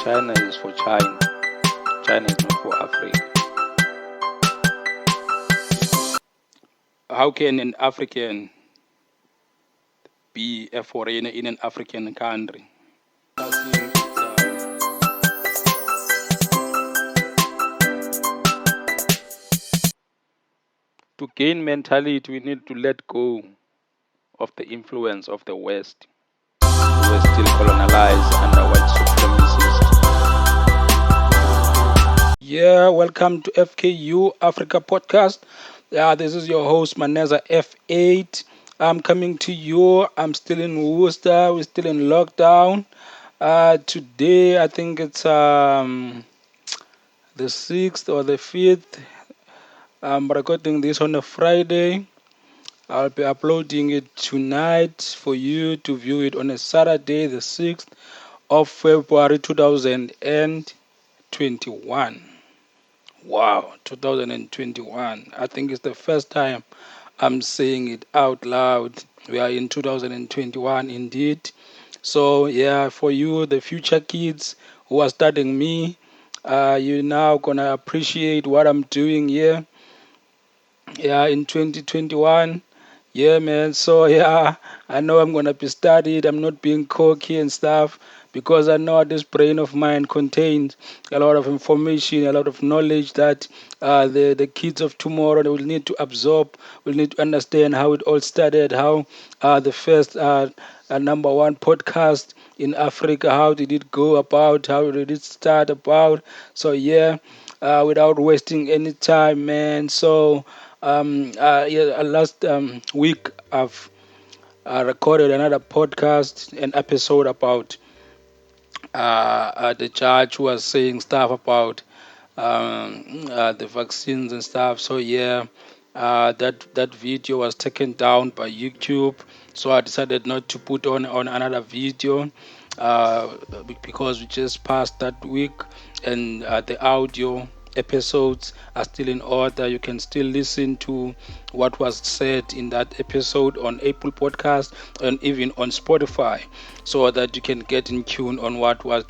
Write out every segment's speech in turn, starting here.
China is for China. China is not for Africa. How can an African be a foreigner in an African country? To gain mentality, we need to let go of the influence of the West, who were still colonized under white supremacists. Yeah, welcome to FKU Africa Podcast. This is your host Maneza F8. I'm coming to you. I'm still in Worcester. We're still in lockdown. Today, I think it's the 6th or the 5th. I'm recording this on a Friday. I'll be uploading it tonight for you to view it on a Saturday, the 6th of February 2021. Wow, 2021. I think it's the first time I'm saying it out loud. We are in 2021 indeed. So, yeah, for you, the future kids who are studying me, you're now going to appreciate what I'm doing here. Yeah, in 2021. Yeah, man. So, yeah, I know I'm going to be studied. I'm not being cocky and stuff because I know this brain of mine contains a lot of information, a lot of knowledge that the kids of tomorrow they will need to absorb, will need to understand how it all started, how the first number one podcast in Africa, how did it go about, how did it start about. So, yeah, without wasting any time, man. So, last week I've recorded another podcast, an episode about the judge who was saying stuff about the vaccines and stuff. So yeah, that video was taken down by YouTube. So I decided not to put on another video because we just passed that week, and the audio episodes are still in order. You can still listen to what was said in that episode on Apple Podcast and even on Spotify, so that you can get in tune on what was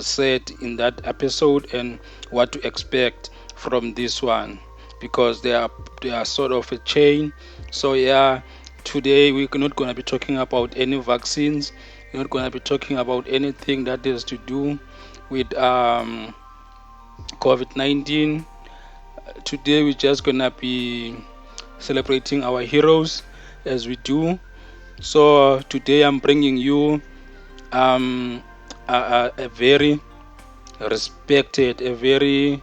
said in that episode and what to expect from this one, because they are sort of a chain. So yeah, today we're not going to be talking about any vaccines. We're not going to be talking about anything that has to do with COVID-19. Today we're just going to be celebrating our heroes as we do. So today I'm bringing you a very respected, a very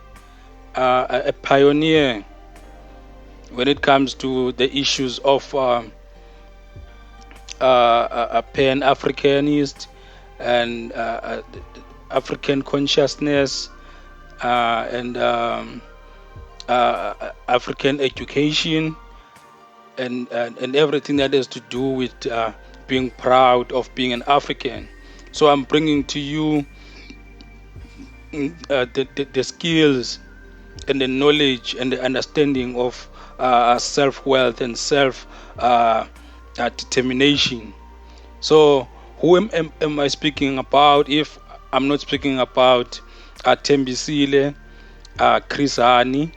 a pioneer when it comes to the issues of a pan-Africanist and African consciousness and African education and everything that has to do with being proud of being an African. So I'm bringing to you the skills and the knowledge and the understanding of self-wealth and self-determination. So who am I speaking about if I'm not speaking about Tembisile, Chris Hani?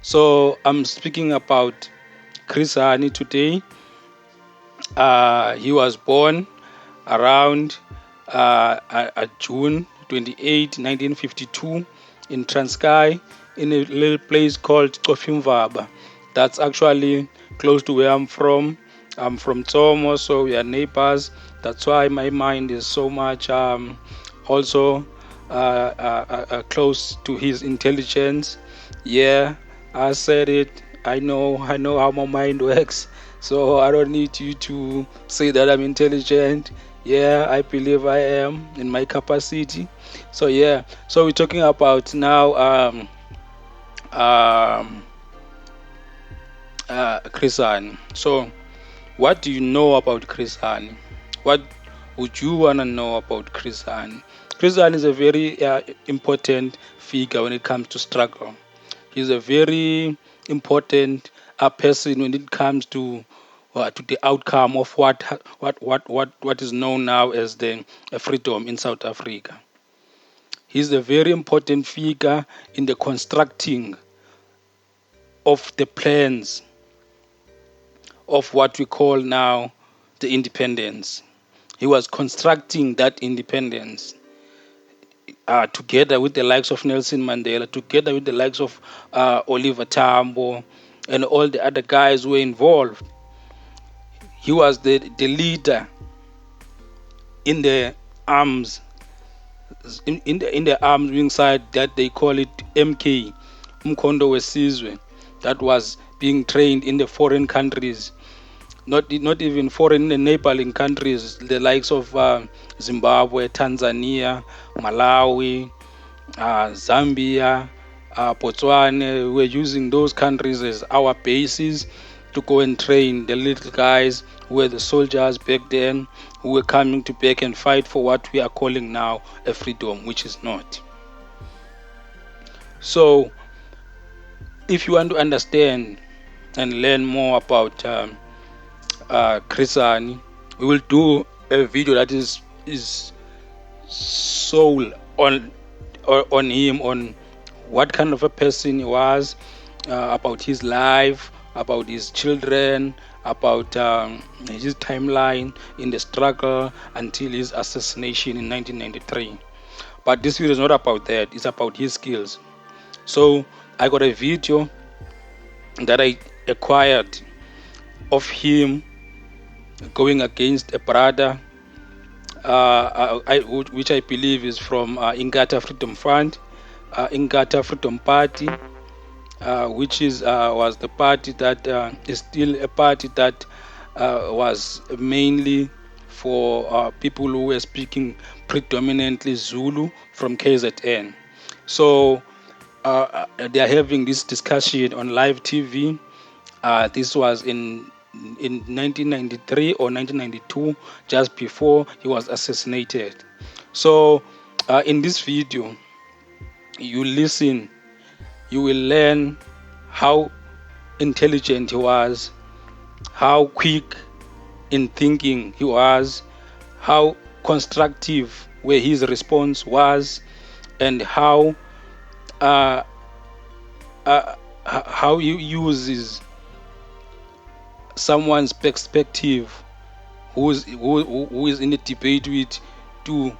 So I'm speaking about Chris Hani today. He was born around June 28, 1952 in Transkei, in a little place called Cofimvaba. That's actually close to where I'm from. I'm from Tomo, so we are neighbors. That's why my mind is so much also close to his intelligence. Yeah, I said it. I know how my mind works. So I don't need you to say that I'm intelligent. Yeah, I believe I am in my capacity. So yeah, so we're talking about now Chris Hani. So what do you know about Chris Hani? What would you want to know about Chris Hani? Chris Hani is a very important figure when it comes to struggle. He's a very important person when it comes to the outcome of what is known now as the freedom in South Africa. He's a very important figure in the constructing of the plans of what we call now the independence. He was constructing that independence together with the likes of Nelson Mandela, together with the likes of Oliver Tambo, and all the other guys who were involved. He was the leader in the arms, in the arms wing side that they call it MK, Mkondo Wesizwe, that was being trained in the foreign countries, not even foreign, the neighboring countries, the likes of Zimbabwe, Tanzania, Malawi, Zambia, Botswana. We're using those countries as our bases to go and train the little guys who were the soldiers back then, who were coming to back and fight for what we are calling now a freedom, which is not. So, if you want to understand and learn more about Chris Hani, we will do a video that is soul on him, on what kind of a person he was, about his life, about his children, about his timeline in the struggle until his assassination in 1993. But this video is not about that, it's about his skills. So I got a video that I acquired of him going against a brother, which I believe is from Inkatha Freedom Fund, Inkatha Freedom Party, which was the party that is still a party that was mainly for people who were speaking predominantly Zulu from KZN. So they are having this discussion on live TV. This was in 1993 or 1992, just before he was assassinated. So in this video, you listen, you will learn how intelligent he was, how quick in thinking he was, how constructive where his response was, and how he uses someone's perspective who is in a debate with to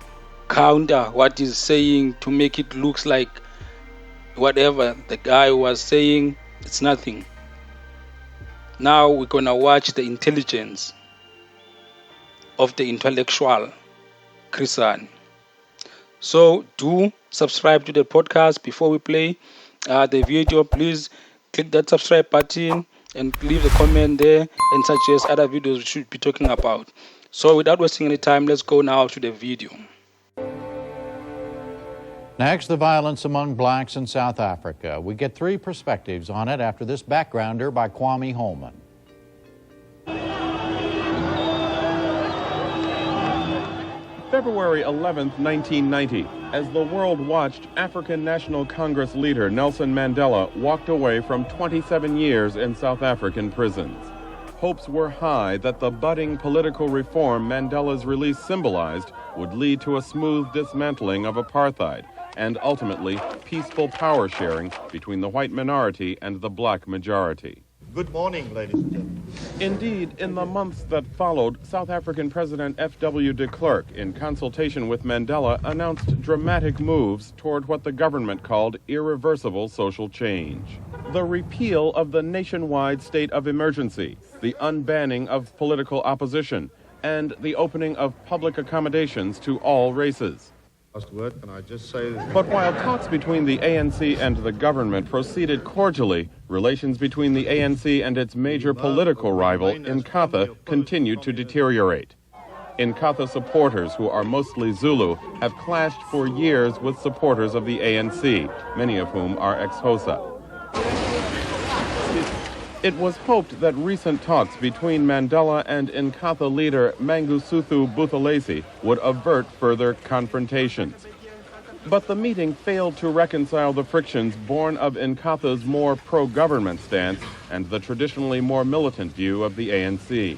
counter what he's saying, to make it looks like whatever the guy was saying, it's nothing. Now we're gonna watch the intelligence of the intellectual Chris Hani. So do subscribe to the podcast before we play the video. Please click that subscribe button and leave a comment there and suggest other videos we should be talking about. So without wasting any time, let's go now to the video. Next, the violence among blacks in South Africa. We get three perspectives on it after this backgrounder by Kwame Holman. February 11th, 1990, as the world watched African National Congress leader Nelson Mandela walked away from 27 years in South African prisons. Hopes were high that the budding political reform Mandela's release symbolized would lead to a smooth dismantling of apartheid and ultimately peaceful power sharing between the white minority and the black majority. Good morning, ladies and gentlemen. Indeed, in the months that followed, South African President F.W. de Klerk, in consultation with Mandela, announced dramatic moves toward what the government called irreversible social change. The repeal of the nationwide state of emergency, the unbanning of political opposition, and the opening of public accommodations to all races. Last word, can I just say this? But while talks between the ANC and the government proceeded cordially, relations between the ANC and its major political rival, Inkatha, continued to deteriorate. Inkatha supporters, who are mostly Zulu, have clashed for years with supporters of the ANC, many of whom are ex-HOSA. It was hoped that recent talks between Mandela and Inkatha leader Mangosuthu Buthelezi would avert further confrontations. But the meeting failed to reconcile the frictions born of Inkatha's more pro-government stance and the traditionally more militant view of the ANC.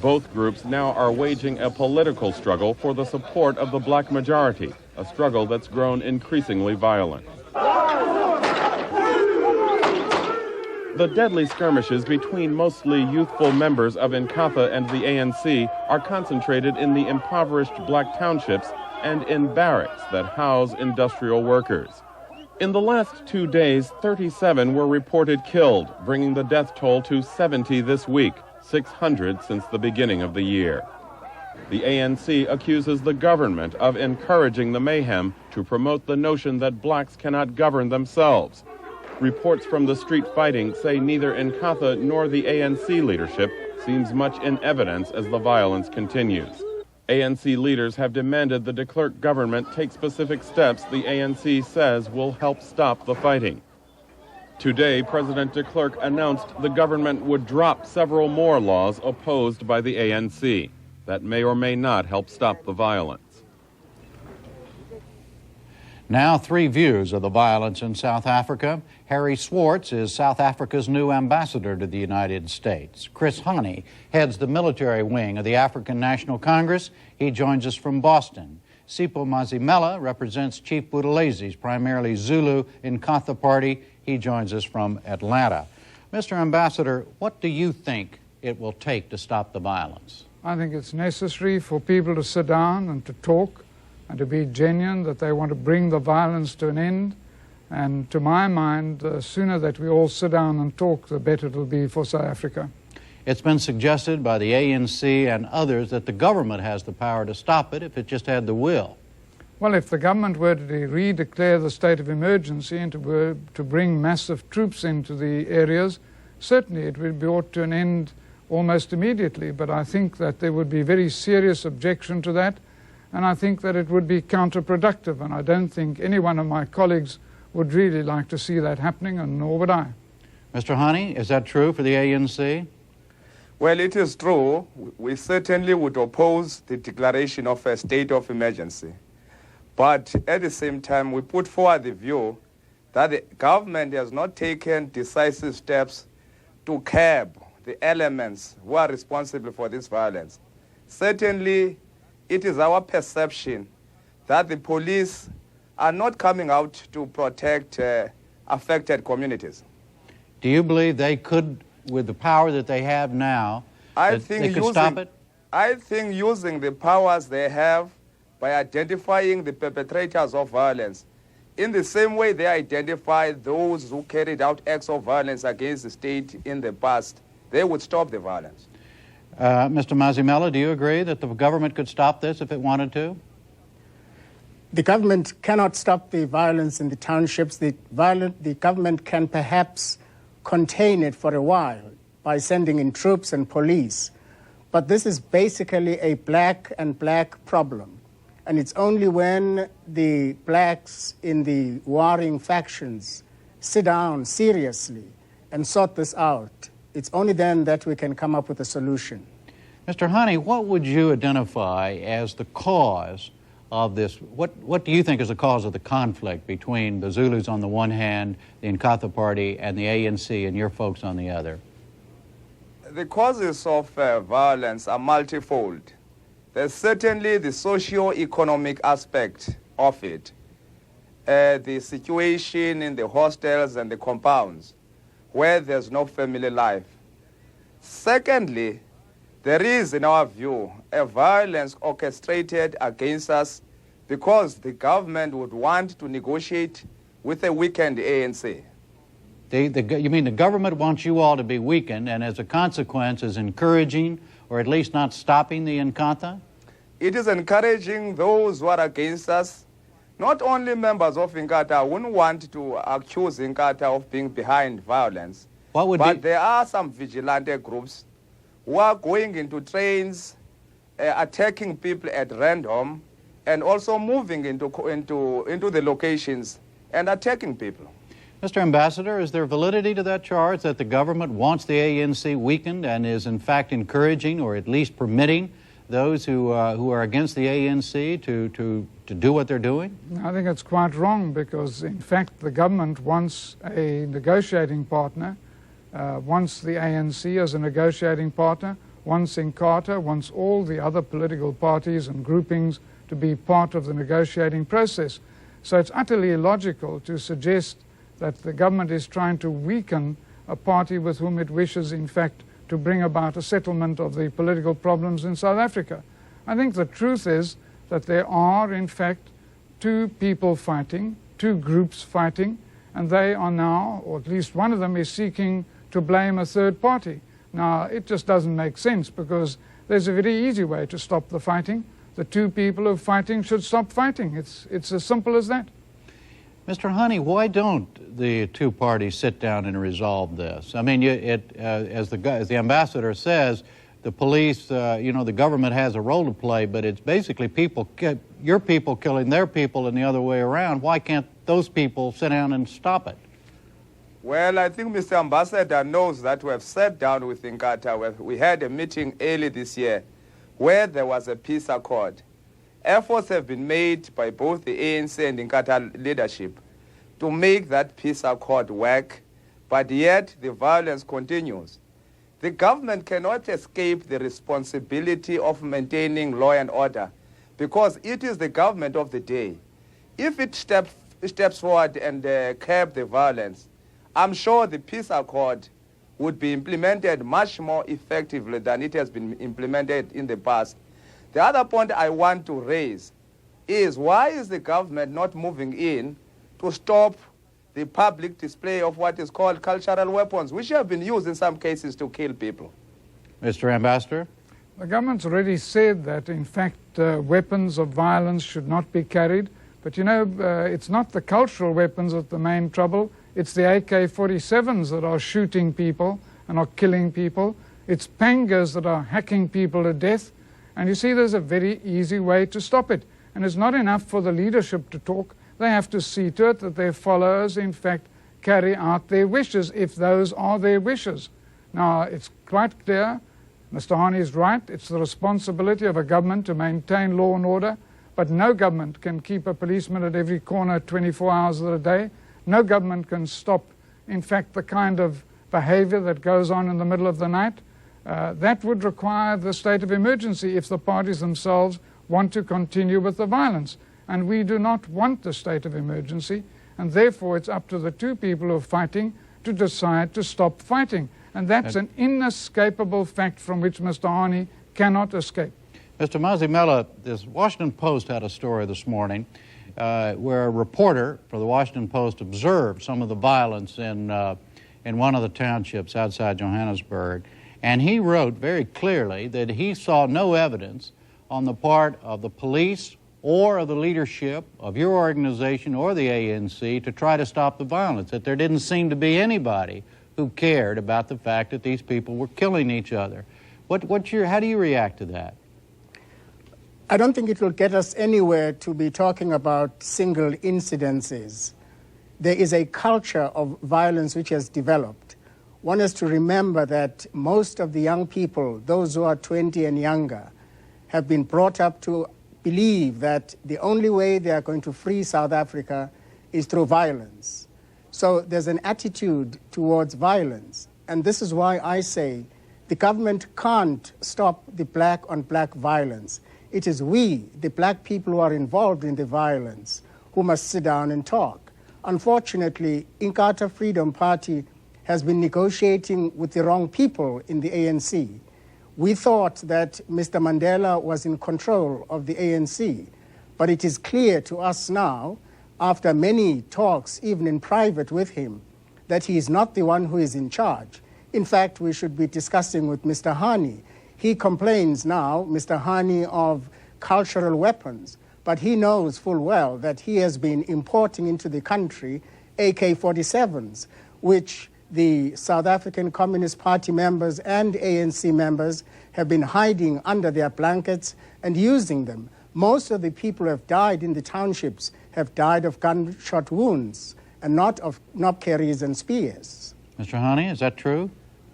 Both groups now are waging a political struggle for the support of the black majority, a struggle that's grown increasingly violent. The deadly skirmishes between mostly youthful members of Inkatha and the ANC are concentrated in the impoverished black townships and in barracks that house industrial workers. In the last 2 days, 37 were reported killed, bringing the death toll to 70 this week, 600 since the beginning of the year. The ANC accuses the government of encouraging the mayhem to promote the notion that blacks cannot govern themselves. Reports from the street fighting say neither Inkatha nor the ANC leadership seems much in evidence as the violence continues. ANC leaders have demanded the de Klerk government take specific steps the ANC says will help stop the fighting. Today, President de Klerk announced the government would drop several more laws opposed by the ANC that may or may not help stop the violence. Now, three views of the violence in South Africa. Harry Swartz is South Africa's new ambassador to the United States. Chris Hani heads the military wing of the African National Congress. He joins us from Boston. Pastor Mzimela represents Chief Buthelezzi's primarily Zulu Inkatha party. He joins us from Atlanta. Mr. Ambassador, what do you think it will take to stop the violence? I think it's necessary for people to sit down and to talk and to be genuine, that they want to bring the violence to an end. And to my mind, the sooner that we all sit down and talk, the better it will be for South Africa. It's been suggested by the ANC and others that the government has the power to stop it if it just had the will. Well, if the government were to redeclare the state of emergency and to bring massive troops into the areas, certainly it would be brought to an end almost immediately. But I think that there would be very serious objection to that, and I think that it would be counterproductive, and I don't think any one of my colleagues would really like to see that happening, and nor would I. Mr. Hani, is that true for the ANC? Well, it is true. We certainly would oppose the declaration of a state of emergency. But at the same time, we put forward the view that the government has not taken decisive steps to curb the elements who are responsible for this violence. Certainly, it is our perception that the police are not coming out to protect affected communities. Do you believe they could, with the power that they have now, they could stop it? I think using the powers they have by identifying the perpetrators of violence, in the same way they identify those who carried out acts of violence against the state in the past, they would stop the violence. Mr. Mzimela, do you agree that the government could stop this if it wanted to? The government cannot stop the violence in the townships. The government can perhaps contain it for a while by sending in troops and police. But this is basically a black and black problem. And it's only when the blacks in the warring factions sit down seriously and sort this out, it's only then that we can come up with a solution. Mr. Hani, what would you identify as the cause of this? What do you think is the cause of the conflict between the Zulus on the one hand, the Inkatha Party, and the ANC and your folks on the other? The causes of violence are multifold. There's certainly the socio-economic aspect of it, the situation in the hostels and the compounds where there's no family life. Secondly, there is, in our view, a violence orchestrated against us because the government would want to negotiate with a weakened ANC. You mean the government wants you all to be weakened and as a consequence is encouraging or at least not stopping the Inkatha? It is encouraging those who are against us. Not only members of Inkatha wouldn't want to accuse Inkatha of being behind violence, but there are some vigilante groups who are going into trains, attacking people at random, and also moving into the locations and attacking people. Mr. Ambassador, is there validity to that charge that the government wants the ANC weakened and is in fact encouraging or at least permitting those who are against the ANC to do what they're doing? I think it's quite wrong because, in fact, the government wants a negotiating partner, wants the ANC as a negotiating partner, wants Inkatha, wants all the other political parties and groupings to be part of the negotiating process. So it's utterly illogical to suggest that the government is trying to weaken a party with whom it wishes, in fact, to bring about a settlement of the political problems in South Africa. I think the truth is that there are, in fact, two people fighting, two groups fighting, and they are now, or at least one of them is seeking to blame a third party. Now, it just doesn't make sense, because there's a very easy way to stop the fighting. The two people who are fighting should stop fighting. It's as simple as that. Mr. Hani, why don't the two parties sit down and resolve this? I mean, as the ambassador says, the police, the government has a role to play, but it's basically your people killing their people and the other way around. Why can't those people sit down and stop it? Well, I think Mr. Ambassador knows that we have sat down with Inkatha. We had a meeting early this year where there was a peace accord. Efforts have been made by both the ANC and Inkatha leadership to make that peace accord work, but yet the violence continues. The government cannot escape the responsibility of maintaining law and order, because it is the government of the day. If it steps forward and curb the violence, I'm sure the peace accord would be implemented much more effectively than it has been implemented in the past. The other point I want to raise is, why is the government not moving in to stop the public display of what is called cultural weapons, which have been used in some cases to kill people? Mr. Ambassador? The government's already said that, in fact, weapons of violence should not be carried. But, it's not the cultural weapons that's the main trouble. It's the AK-47s that are shooting people and are killing people. It's pangas that are hacking people to death. And you see, there's a very easy way to stop it. And it's not enough for the leadership to talk. They have to see to it that their followers, in fact, carry out their wishes, if those are their wishes. Now, it's quite clear, Mr. Hani is right, it's the responsibility of a government to maintain law and order, but no government can keep a policeman at every corner 24 hours of the day. No government can stop, in fact, the kind of behavior that goes on in the middle of the night. That would require the state of emergency if the parties themselves want to continue with the violence. And we do not want the state of emergency, and therefore it's up to the two people who are fighting to decide to stop fighting. And that's an inescapable fact from which Mr. Hani cannot escape. Mr. Mzimela, this Washington Post had a story this morning where a reporter for the Washington Post observed some of the violence in one of the townships outside Johannesburg. And he wrote very clearly that he saw no evidence on the part of the police or of the leadership of your organization or the ANC to try to stop the violence, that there didn't seem to be anybody who cared about the fact that these people were killing each other. How do you react to that? I don't think it will get us anywhere to be talking about single incidences. There is a culture of violence which has developed. One has to remember that most of the young people, those who are 20 and younger, have been brought up to believe that the only way they are going to free South Africa is through violence. So there's an attitude towards violence. And this is why I say the government can't stop the black-on-black violence. It is we, the black people who are involved in the violence, who must sit down and talk. Unfortunately, Inkatha Freedom Party has been negotiating with the wrong people in the ANC. We thought that Mr. Mandela was in control of the ANC, but it is clear to us now, after many talks, even in private with him, that he is not the one who is in charge. In fact, we should be discussing with Mr. Hani. He complains now, Mr. Hani, of cultural weapons, but he knows full well that he has been importing into the country AK-47s, which the South African Communist Party members and ANC members have been hiding under their blankets and using them. Most of the people who have died in the townships have died of gunshot wounds and not of knob carries and spears. Mr. Hani, is that true?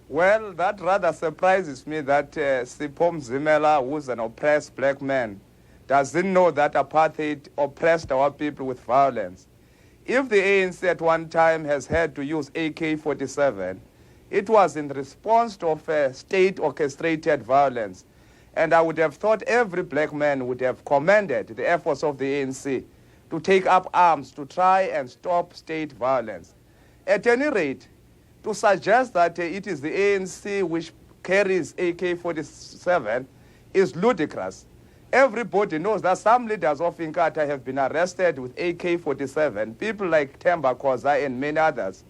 Well, that rather surprises me that Pastor Mzimela, who's an oppressed black man, doesn't know that apartheid oppressed our people with violence. If the ANC at one time has had to use AK-47, it was in response to state-orchestrated violence. And I would have thought every black man would have commended the efforts of the ANC to take up arms to try and stop state violence. At any rate, to suggest that it is the ANC which carries AK-47 is ludicrous. Everybody knows that some leaders of Inkatha have been arrested with AK-47, people like Themba Khoza and many others.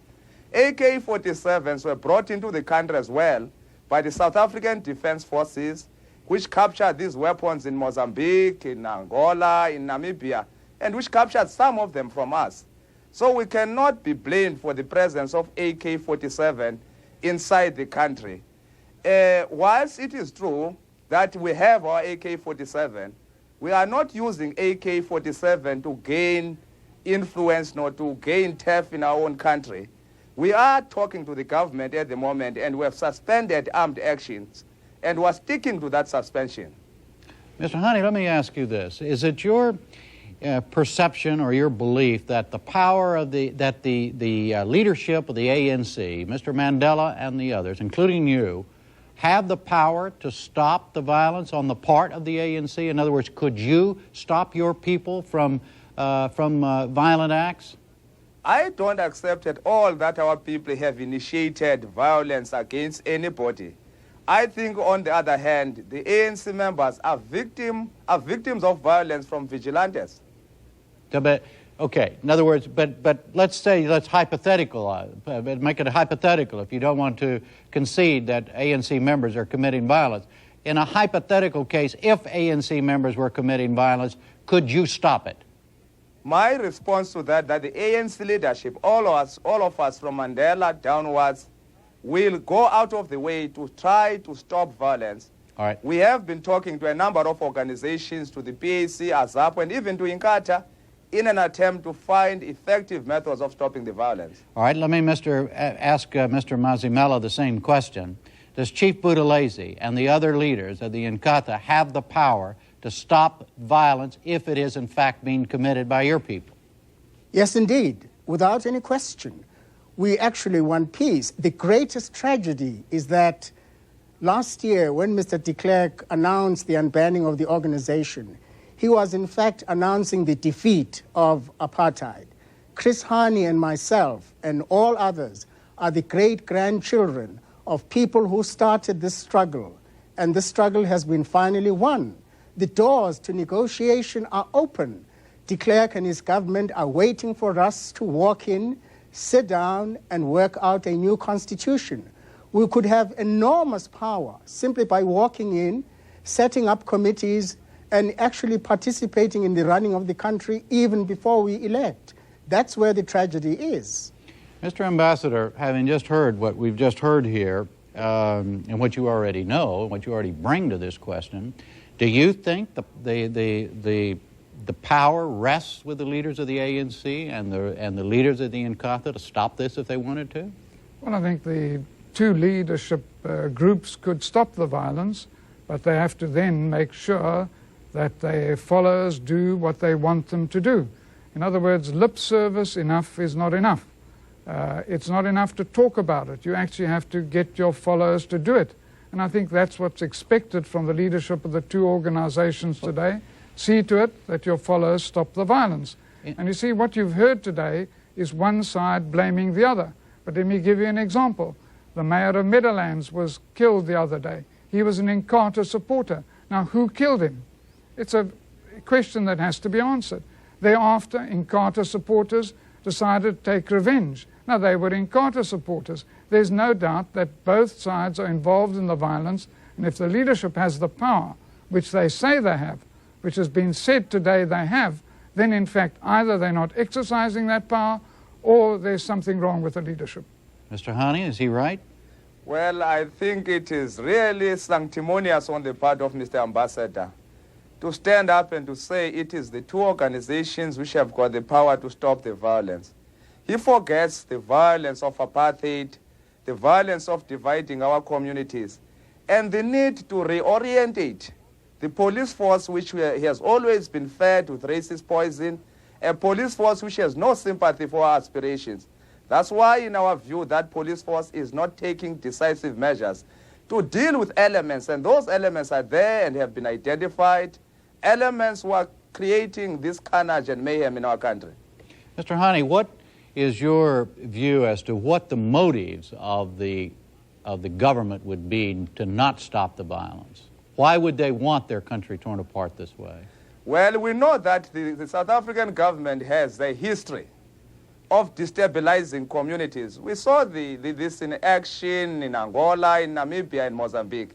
AK-47s were brought into the country as well by the South African Defence Forces, which captured these weapons in Mozambique, in Angola, in Namibia, and which captured some of them from us. So we cannot be blamed for the presence of AK-47 inside the country. Whilst it is true that we have our AK-47, we are not using AK-47 to gain influence nor to gain turf in our own country. We are talking to the government at the moment, and we have suspended armed actions, and we're sticking to that suspension. Mr. Hani, let me ask you this. Is it your perception or your belief that the power of the leadership of the ANC, Mr. Mandela and the others, including you, have the power to stop the violence on the part of the ANC? In other words, could you stop your people from violent acts? I don't accept at all that our people have initiated violence against anybody. I think, on the other hand, the ANC members are victims of violence from vigilantes. Okay, in other words, but let's hypothetical, make it a hypothetical if you don't want to concede that ANC members are committing violence. In a hypothetical case, if ANC members were committing violence, could you stop it? My response to that the ANC leadership, all of us from Mandela downwards, will go out of the way to try to stop violence. All right. We have been talking to a number of organizations, to the PAC, ASAP, and even to Inkatha, in an attempt to find effective methods of stopping the violence. All right, let me ask Mr. Mzimela the same question. Does Chief Buthelezi and the other leaders of the Inkatha have the power to stop violence if it is in fact being committed by your people? Yes, indeed, without any question. We actually want peace. The greatest tragedy is that last year, when Mr. de Klerk announced the unbanning of the organization, he was in fact announcing the defeat of apartheid. Chris Hani and myself and all others are the great-grandchildren of people who started this struggle, and this struggle has been finally won. The doors to negotiation are open. De Klerk and his government are waiting for us to walk in, sit down, and work out a new constitution. We could have enormous power simply by walking in, setting up committees, and actually participating in the running of the country even before we elect. That's where the tragedy is. Mr. Ambassador, having just heard what we've just heard here, and what you already know, what you already bring to this question, do you think the power rests with the leaders of the ANC and the leaders of the Inkatha to stop this if they wanted to? Well, I think the two leadership groups could stop the violence, but they have to then make sure that their followers do what they want them to do. In other words, lip service enough is not enough. It's not enough to talk about it. You actually have to get your followers to do it. And I think that's what's expected from the leadership of the two organizations today. See to it that your followers stop the violence. And you see, what you've heard today is one side blaming the other. But let me give you an example. The mayor of Meadowlands was killed the other day. He was an Inkatha supporter. Now, who killed him? It's a question that has to be answered. Thereafter, Inkatha supporters decided to take revenge. Now, they were Inkatha supporters. There's no doubt that both sides are involved in the violence, and if the leadership has the power, which they say they have, which has been said today they have, then in fact either they're not exercising that power or there's something wrong with the leadership. Mr. Hani, is he right? Well, I think it is really sanctimonious on the part of Mr. Ambassador to stand up and to say it is the two organizations which have got the power to stop the violence. He forgets the violence of apartheid, the violence of dividing our communities, and the need to reorientate the police force, which has always been fed with racist poison, a police force which has no sympathy for our aspirations. That's why, in our view, that police force is not taking decisive measures to deal with elements, and those elements are there and have been identified, elements who are creating this carnage and mayhem in our country. Mr. Hani, what is your view as to what the motives of the government would be to not stop the violence? Why would they want their country torn apart this way? Well, we know that the South African government has a history of destabilizing communities. We saw this in action in Angola, in Namibia, and Mozambique.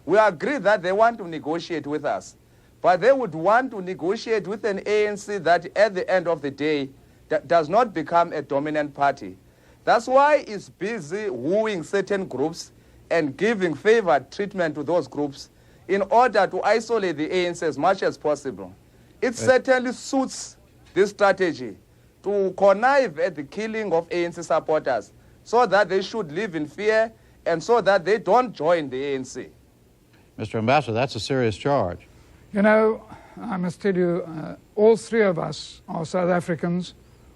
We agree that they want to negotiate with us, but they would want to negotiate with an ANC that at the end of the day does not become a dominant party. That's why it's busy wooing certain groups and giving favored treatment to those groups in order to isolate the ANC as much as possible. It certainly suits this strategy to connive at the killing of ANC supporters so that they should live in fear and so that they don't join the ANC. Mr. Ambassador, that's a serious charge. You know, I must tell you, all three of us are South Africans.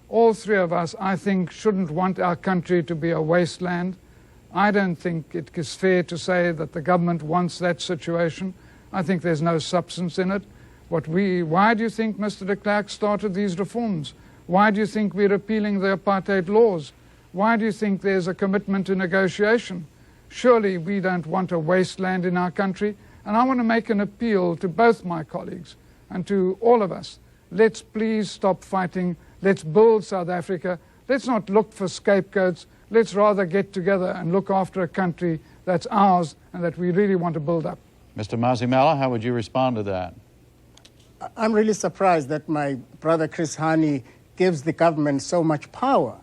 All three of us, I think, shouldn't want our country to be a wasteland. I don't think it is fair to say that the government wants that situation. I think there's no substance in it. Why do you think Mr. de Klerk started these reforms? Why do you think we're repealing the apartheid laws? Why do you think there's a commitment to negotiation? Surely we don't want a wasteland in our country. And I want to make an appeal to both my colleagues and to all of us. Let's please stop fighting. Let's build South Africa. Let's not look for scapegoats. Let's rather get together and look after a country that's ours and that we really want to build up. Mr. Mzimela, how would you respond to that? I'm really surprised that my brother Chris Hani gives the government so much power.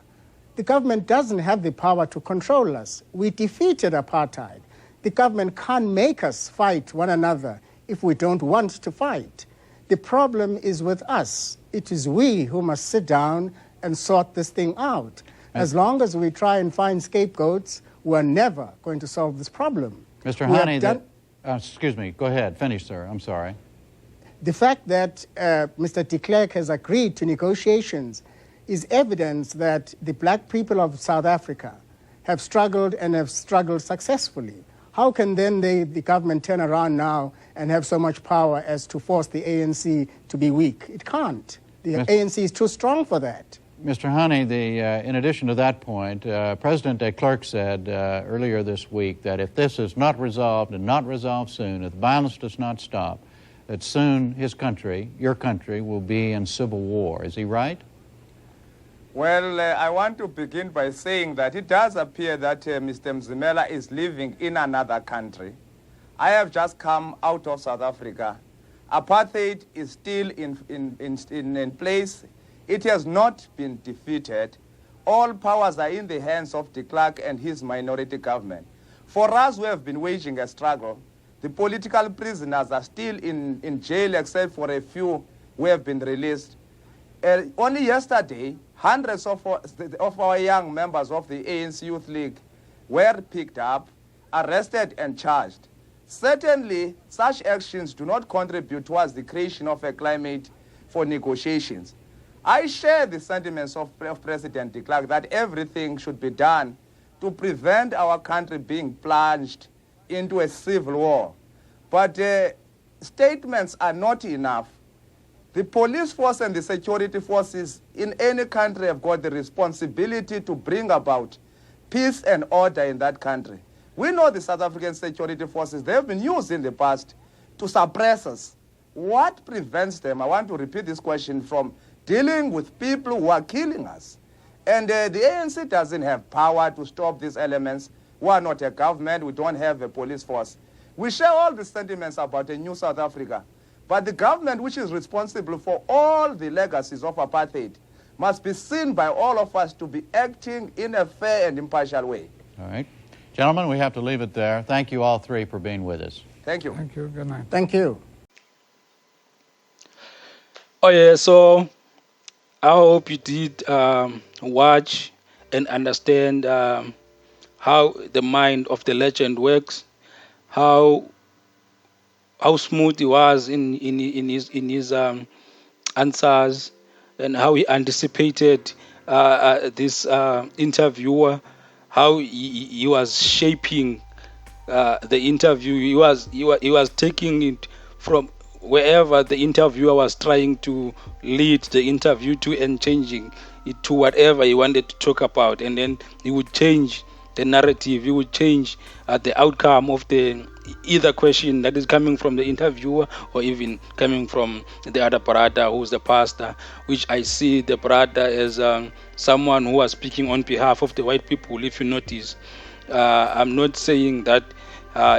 The government doesn't have the power to control us. We defeated apartheid. The government can't make us fight one another if we don't want to fight. The problem is with us. It is we who must sit down and sort this thing out. As long as we try and find scapegoats, we're never going to solve this problem. Mr. Hani, excuse me, go ahead, finish, sir, I'm sorry. The fact that Mr. de Klerk has agreed to negotiations is evidence that the black people of South Africa have struggled and have struggled successfully. How can then the government turn around now and have so much power as to force the ANC to be weak? It can't. The ANC is too strong for that. Mr. Hani, in addition to that point, President de Klerk said earlier this week that if this is not resolved and not resolved soon, if violence does not stop, that soon his country, your country, will be in civil war. Is he right? Well, I want to begin by saying that it does appear that Mr. Mzimela is living in another country. I have just come out of South Africa. Apartheid is still in place. It has not been defeated. All powers are in the hands of de Klerk and his minority government. For us who have been waging a struggle, the political prisoners are still in jail except for a few who have been released. Only yesterday, hundreds of our young members of the ANC Youth League were picked up, arrested and charged. Certainly, such actions do not contribute towards the creation of a climate for negotiations. I share the sentiments of President de Klerk that everything should be done to prevent our country being plunged into a civil war. But statements are not enough. The police force and the security forces in any country have got the responsibility to bring about peace and order in that country. We know the South African security forces, they have been used in the past to suppress us. What prevents them, I want to repeat this question, from dealing with people who are killing us? And the ANC doesn't have power to stop these elements. We are not a government, we don't have a police force. We share all the sentiments about a new South Africa. But the government, which is responsible for all the legacies of apartheid, must be seen by all of us to be acting in a fair and impartial way. All right. Gentlemen, we have to leave it there. Thank you all three for being with us. Thank you. Thank you. Good night. Thank you. Oh yeah, so I hope you did watch and understand how the mind of the legend works, how smooth he was in his answers, and how he anticipated this interviewer, how he was shaping the interview. He was taking it from wherever the interviewer was trying to lead the interview to, and changing it to whatever he wanted to talk about, and then he would change the narrative. He would change the outcome of the either question that is coming from the interviewer or even coming from the other brother who's the pastor, which I see the brother as someone who was speaking on behalf of the white people. If you notice, I'm not saying that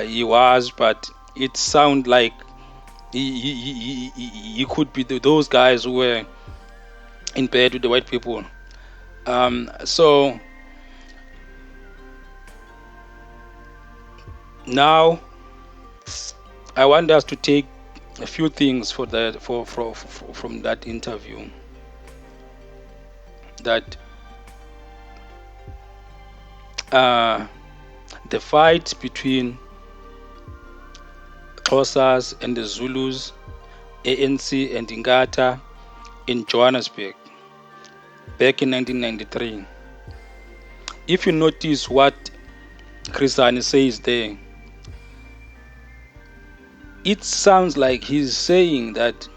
he was, but it sounds like he could be those guys who were in bed with the white people. So now I want us to take a few things for that for from that interview. That the fight between Xhosas and the Zulus, ANC and Ingata in Johannesburg back in 1993. If you notice what Chris Hani says there, it sounds like he's saying that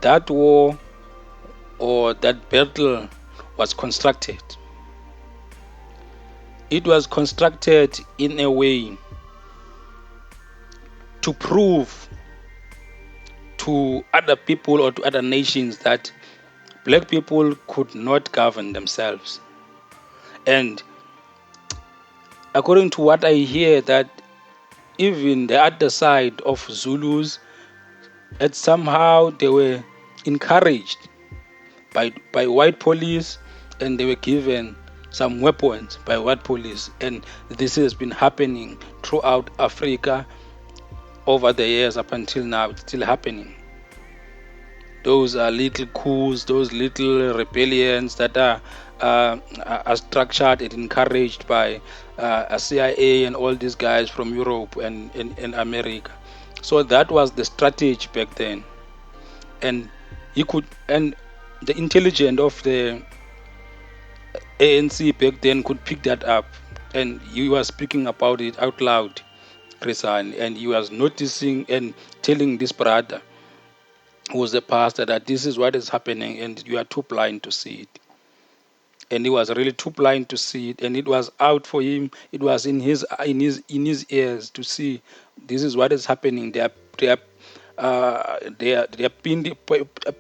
that war or that battle was constructed. It was constructed in a way to prove to other people or to other nations that black people could not govern themselves. And according to what I hear, that even the other side of Zulus, that somehow they were encouraged by white police, and they were given some weapons by white police. And this has been happening throughout Africa over the years up until now. It's still happening. Those are little coups, those little rebellions that are structured and encouraged by CIA and all these guys from Europe and America. So that was the strategy back then, and the intelligence of the ANC back then could pick that up, and he was speaking about it out loud, Chrisan, and he was noticing and telling this brother who was the pastor that this is what is happening, and you are too blind to see it. And he was really too blind to see it, and it was out for him. It was in his ears to see this is what is happening. They are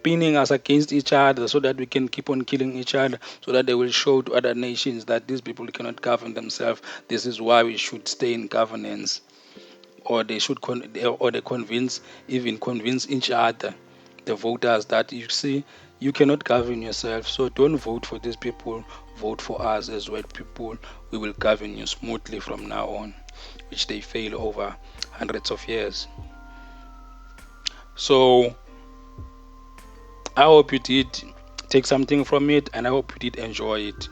pinning us against each other so that we can keep on killing each other, so that they will show to other nations that these people cannot govern themselves. This is why we should stay in governance, or they should they convince each other, the voters, that you see you cannot govern yourself, so don't vote for these people, vote for us as white people. We will govern you smoothly from now on, which they fail over hundreds of years. So I hope you did take something from it, and I hope you did enjoy it.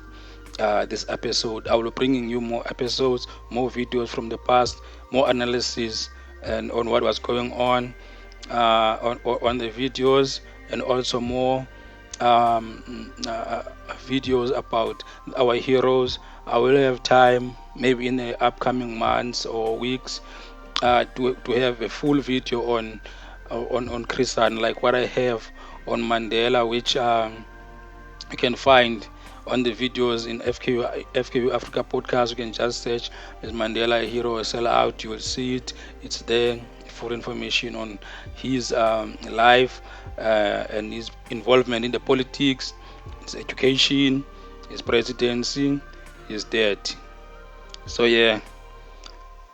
This episode, I will be bringing you more episodes, more videos from the past, more analysis and on what was going on the videos, and also more videos about our heroes. I will have time, maybe in the upcoming months or weeks, to have a full video on Christian, like what I have on Mandela, which you can find on the videos in FKU Africa podcast. You can just search as Mandela a hero or sell out. You will see it. It's there for information on his life and his involvement in the politics, his education, his presidency, his death. So yeah,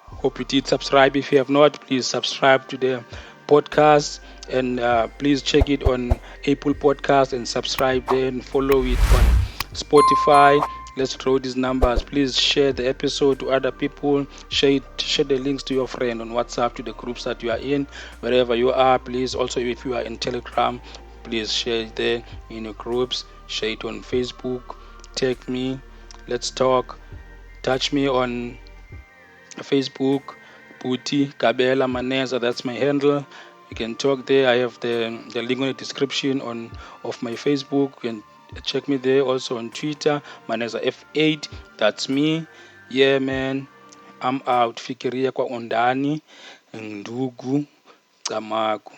hope you did subscribe. If you have not, please subscribe to the podcast, and please check it on Apple Podcast and subscribe there, and follow it on Spotify. Let's grow these numbers. Please share the episode to other people. Share the links to your friend on WhatsApp, to the groups that you are in, wherever you are. Please also, if you are in Telegram, please share it there in your groups. Share it on Facebook. Tag me. Let's talk. Touch me on Facebook, Puti Kabela Maneza. That's my handle. You can talk there. I have the link in the description of my Facebook. You can Check me there. Also on Twitter, Maneza F8. That's me. Yeah, man. I'm out. Fikiria kwa undani. Ndugu Camaco.